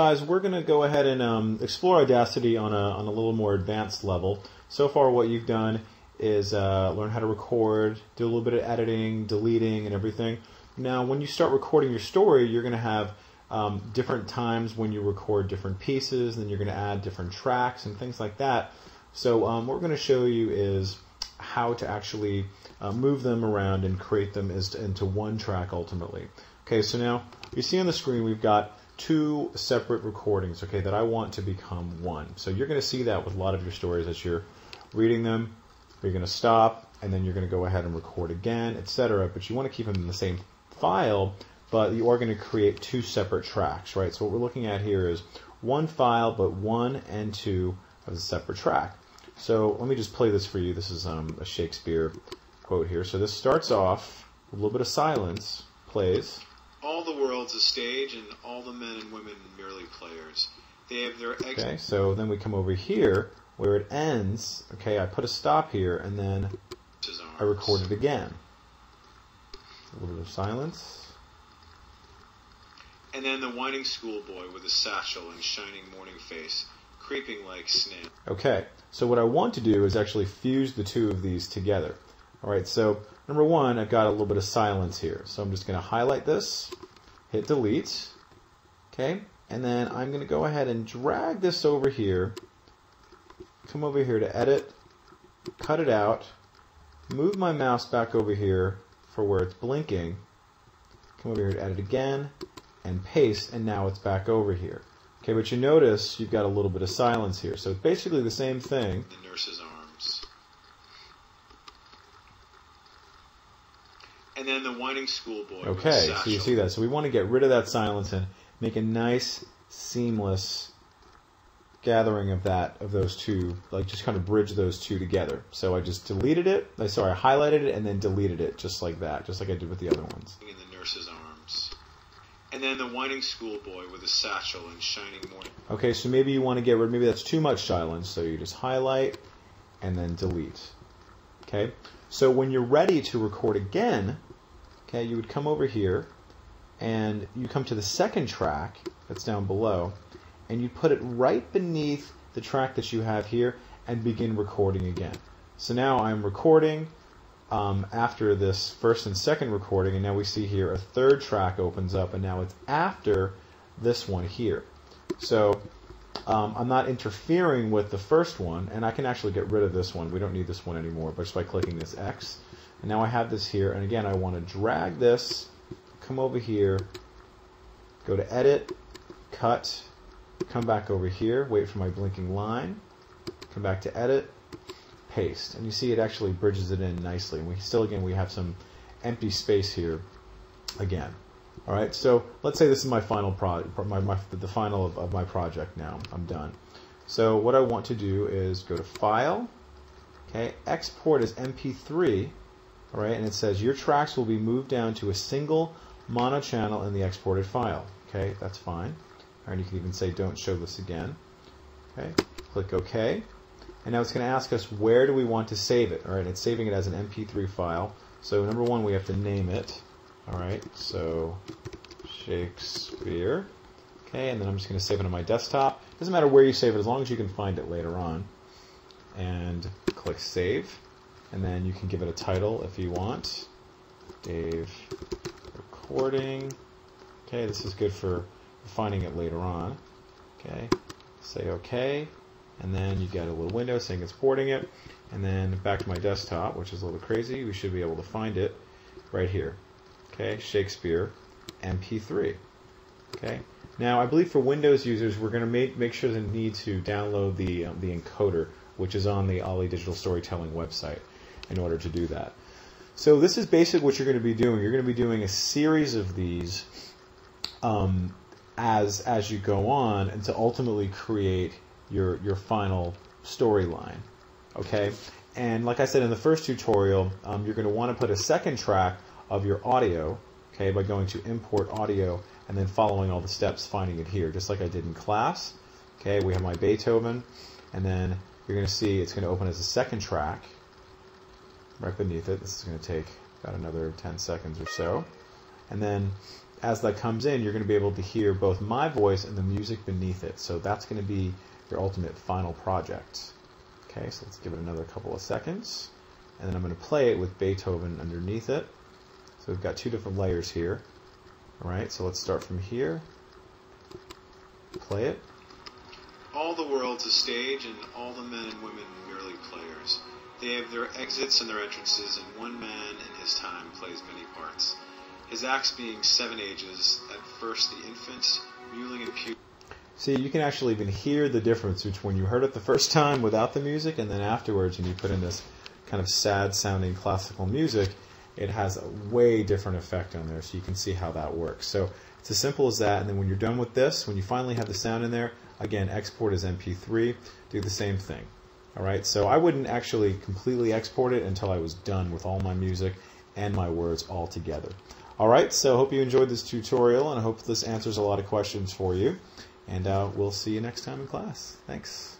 Guys, we're going to go ahead and explore Audacity on a little more advanced level. So far what you've done is learn how to record, do a little bit of editing, deleting, and everything. Now when you start recording your story, you're going to have different times when you record different pieces, then you're going to add different tracks and things like that. So what we're going to show you is how to actually move them around and create them into one track ultimately. Okay, so now you see on the screen we've got two separate recordings, okay, that I want to become one. So you're going to see that with a lot of your stories as you're reading them. You're going to stop, and then you're going to go ahead and record again, etc. But you want to keep them in the same file, but you are going to create two separate tracks, right? So what we're looking at here is one file, but 1 and 2 as a separate track. So let me just play this for you. This is a Shakespeare quote here. So this starts off with a little bit of silence, plays. All the world's a stage, and all the men and women merely players. They have their Okay, so then we come over here where it ends. Okay, I put a stop here, and then I record it again. A little bit of silence. And then the whining schoolboy with a satchel and shining morning face, creeping like snail. Okay, so what I want to do is actually fuse the two of these together. All right, so number one, I've got a little bit of silence here. So I'm just going to highlight this, hit delete, okay, and then I'm going to go ahead and drag this over here, come over here to edit, cut it out, move my mouse back over here for where it's blinking, come over here to edit again, and paste, and now it's back over here. Okay, but you notice you've got a little bit of silence here. So it's basically the same thing. The nurse's arms. And then the whining schoolboy. Okay, so you see that. So we want to get rid of that silence and make a nice, seamless gathering of those two, like just kind of bridge those two together. So I just deleted it. I highlighted it and then deleted it just like that, just like I did with the other ones. In the nurse's arms. And then the whining schoolboy with a satchel and shining morning. Okay, so maybe you want to get rid, maybe that's too much silence, so you just highlight and then delete. Okay, so when you're ready to record again, okay, you would come over here and you come to the second track that's down below, and you put it right beneath the track that you have here and begin recording again. So now I'm recording after this first and second recording, and now we see here a third track opens up, and now it's after this one here. So I'm not interfering with the first one, and I can actually get rid of this one. We don't need this one anymore, but just by clicking this X. And now I have this here, and again I want to drag this, come over here, go to edit, cut, come back over here, wait for my blinking line, come back to edit, paste, and you see it actually bridges it in nicely. And we have some empty space here again. All right, so let's say this is my final the final of my project now. I'm done. So what I want to do is go to File, okay, export as MP3, all right, and it says your tracks will be moved down to a single mono channel in the exported file. Okay, that's fine. All right, you can even say don't show this again. Okay, click OK. And now it's going to ask us where do we want to save it. All right, it's saving it as an MP3 file. So number one, we have to name it. All right, so Shakespeare. Okay, and then I'm just going to save it on my desktop. Doesn't matter where you save it as long as you can find it later on. And click Save. And then you can give it a title if you want. Dave Recording. Okay, this is good for finding it later on. Okay, say OK. And then you get a little window saying it's porting it. And then back to my desktop, which is a little crazy. We should be able to find it right here. Okay, Shakespeare MP3. Okay. Now I believe for Windows users, we're going to make sure they need to download the encoder, which is on the Ollie Digital Storytelling website, in order to do that. So this is basically what you're going to be doing. You're going to be doing a series of these as you go on, and to ultimately create your final storyline. Okay, and like I said in the first tutorial, you're going to want to put a second track of your audio, okay, by going to import audio and then following all the steps, finding it here, just like I did in class. Okay, we have my Beethoven, and then you're going to see it's going to open as a second track right beneath it. This is going to take about another 10 seconds or so. And then as that comes in, you're going to be able to hear both my voice and the music beneath it. So that's going to be your ultimate final project. Okay, so let's give it another couple of seconds. And then I'm going to play it with Beethoven underneath it. So we've got two different layers here. All right, so let's start from here. Play it. All the world's a stage, and all the men and women merely players. They have their exits and their entrances, and one man in his time plays many parts. His acts being 7 ages, at first the infant, mewling and puberty. See, you can actually even hear the difference between when you heard it the first time without the music, and then afterwards when you put in this kind of sad-sounding classical music, it has a way different effect on there, so you can see how that works. So it's as simple as that, and then when you're done with this, when you finally have the sound in there, again, export as MP3, do the same thing. All right, so I wouldn't actually completely export it until I was done with all my music and my words all together. All right, so I hope you enjoyed this tutorial, and I hope this answers a lot of questions for you. And we'll see you next time in class. Thanks.